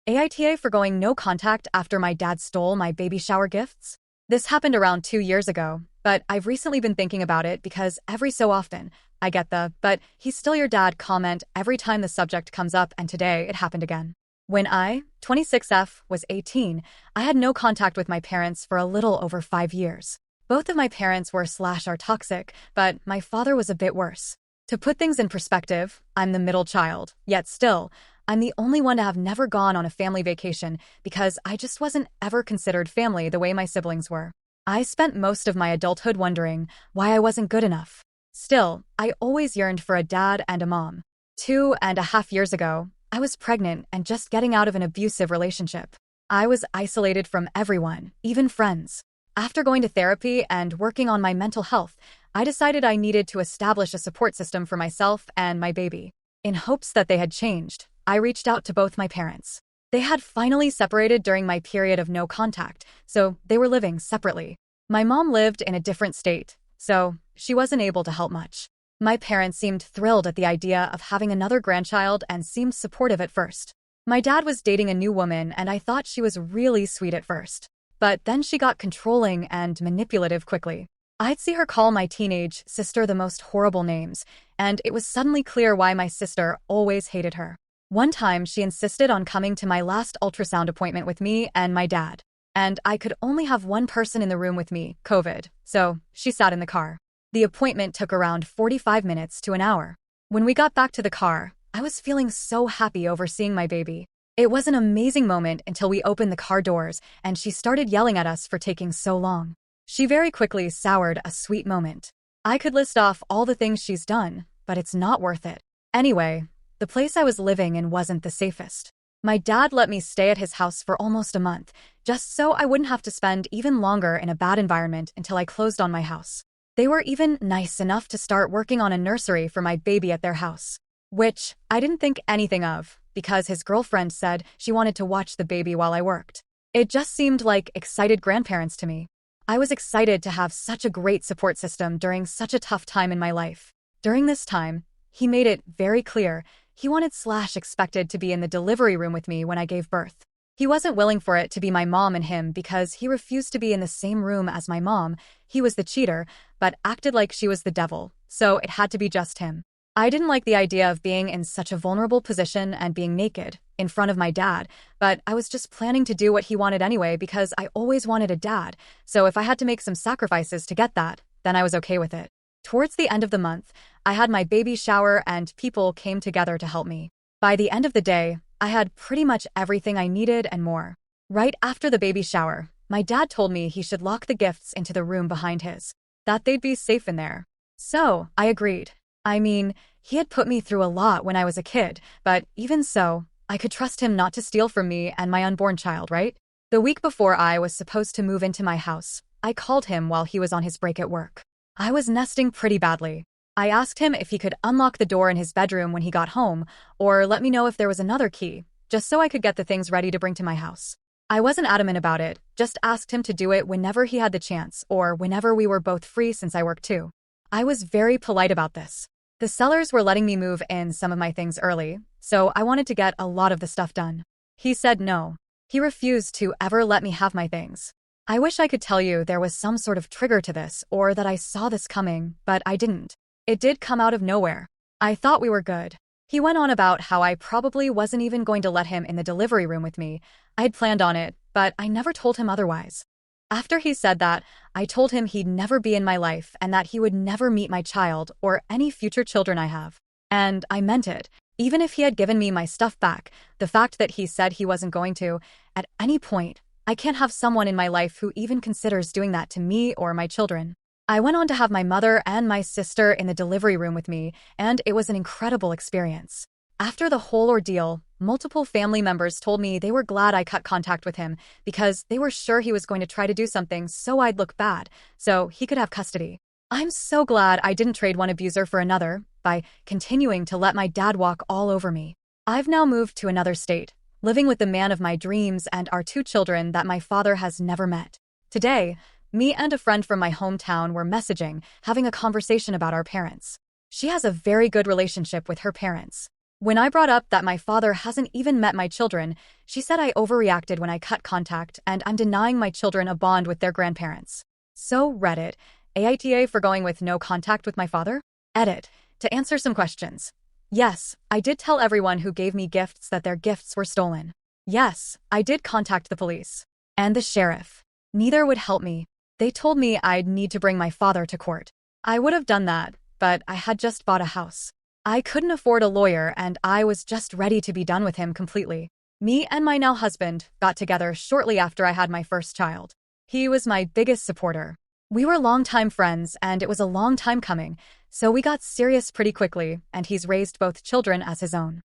AITA for going no contact after my dad stole my baby shower gifts? This happened around 2 years ago, but I've recently been thinking about it because every so often, I get but he's still your dad comment every time the subject comes up, and today it happened again. When I, 26F, was 18, I had no contact with my parents for a little over 5 years. Both of my parents were/are toxic, but my father was a bit worse. To put things in perspective, I'm the middle child, yet still, I'm the only one to have never gone on a family vacation because I just wasn't ever considered family the way my siblings were. I spent most of my adulthood wondering why I wasn't good enough. Still, I always yearned for a dad and a mom. 2.5 years ago, I was pregnant and just getting out of an abusive relationship. I was isolated from everyone, even friends. After going to therapy and working on my mental health, I decided I needed to establish a support system for myself and my baby. In hopes that they had changed, I reached out to both my parents. They had finally separated during my period of no contact, so they were living separately. My mom lived in a different state, so she wasn't able to help much. My parents seemed thrilled at the idea of having another grandchild and seemed supportive at first. My dad was dating a new woman, and I thought she was really sweet at first. But then she got controlling and manipulative quickly. I'd see her call my teenage sister the most horrible names, and it was suddenly clear why my sister always hated her. One time, she insisted on coming to my last ultrasound appointment with me and my dad. And I could only have one person in the room with me, COVID, so she sat in the car. The appointment took around 45 minutes to an hour. When we got back to the car, I was feeling so happy over seeing my baby. It was an amazing moment until we opened the car doors and she started yelling at us for taking so long. She very quickly soured a sweet moment. I could list off all the things she's done, but it's not worth it. Anyway, the place I was living in wasn't the safest. My dad let me stay at his house for almost a month, just so I wouldn't have to spend even longer in a bad environment until I closed on my house. They were even nice enough to start working on a nursery for my baby at their house, which I didn't think anything of, because his girlfriend said she wanted to watch the baby while I worked. It just seemed like excited grandparents to me. I was excited to have such a great support system during such a tough time in my life. During this time, he made it very clear he wanted/expected to be in the delivery room with me when I gave birth. He wasn't willing for it to be my mom and him because he refused to be in the same room as my mom. He was the cheater, but acted like she was the devil, so it had to be just him. I didn't like the idea of being in such a vulnerable position and being naked in front of my dad, but I was just planning to do what he wanted anyway because I always wanted a dad, so if I had to make some sacrifices to get that, then I was okay with it. Towards the end of the month, I had my baby shower and people came together to help me. By the end of the day, I had pretty much everything I needed and more. Right after the baby shower, my dad told me he should lock the gifts into the room behind his, that they'd be safe in there. So, I agreed. I mean, he had put me through a lot when I was a kid, but even so, I could trust him not to steal from me and my unborn child, right? The week before I was supposed to move into my house, I called him while he was on his break at work. I was nesting pretty badly. I asked him if he could unlock the door in his bedroom when he got home, or let me know if there was another key, just so I could get the things ready to bring to my house. I wasn't adamant about it, just asked him to do it whenever he had the chance, or whenever we were both free since I work too. I was very polite about this. The sellers were letting me move in some of my things early, so I wanted to get a lot of the stuff done. He said no. He refused to ever let me have my things. I wish I could tell you there was some sort of trigger to this or that I saw this coming, but I didn't. It did come out of nowhere. I thought we were good. He went on about how I probably wasn't even going to let him in the delivery room with me. I'd planned on it, but I never told him otherwise. After he said that, I told him he'd never be in my life and that he would never meet my child or any future children I have. And I meant it. Even if he had given me my stuff back, the fact that he said he wasn't going to, at any point, I can't have someone in my life who even considers doing that to me or my children. I went on to have my mother and my sister in the delivery room with me, and it was an incredible experience. After the whole ordeal, multiple family members told me they were glad I cut contact with him because they were sure he was going to try to do something so I'd look bad, so he could have custody. I'm so glad I didn't trade one abuser for another by continuing to let my dad walk all over me. I've now moved to another state, living with the man of my dreams and our 2 children that my father has never met. Today, me and a friend from my hometown were messaging, having a conversation about our parents. She has a very good relationship with her parents. When I brought up that my father hasn't even met my children, she said I overreacted when I cut contact and I'm denying my children a bond with their grandparents. So, Reddit, AITA for going with no contact with my father? Edit. To answer some questions. Yes, I did tell everyone who gave me gifts that their gifts were stolen. Yes, I did contact the police. And the sheriff. Neither would help me. They told me I'd need to bring my father to court. I would have done that, but I had just bought a house. I couldn't afford a lawyer and I was just ready to be done with him completely. Me and my now husband got together shortly after I had my first child. He was my biggest supporter. We were longtime friends and it was a long time coming, so we got serious pretty quickly and he's raised both children as his own.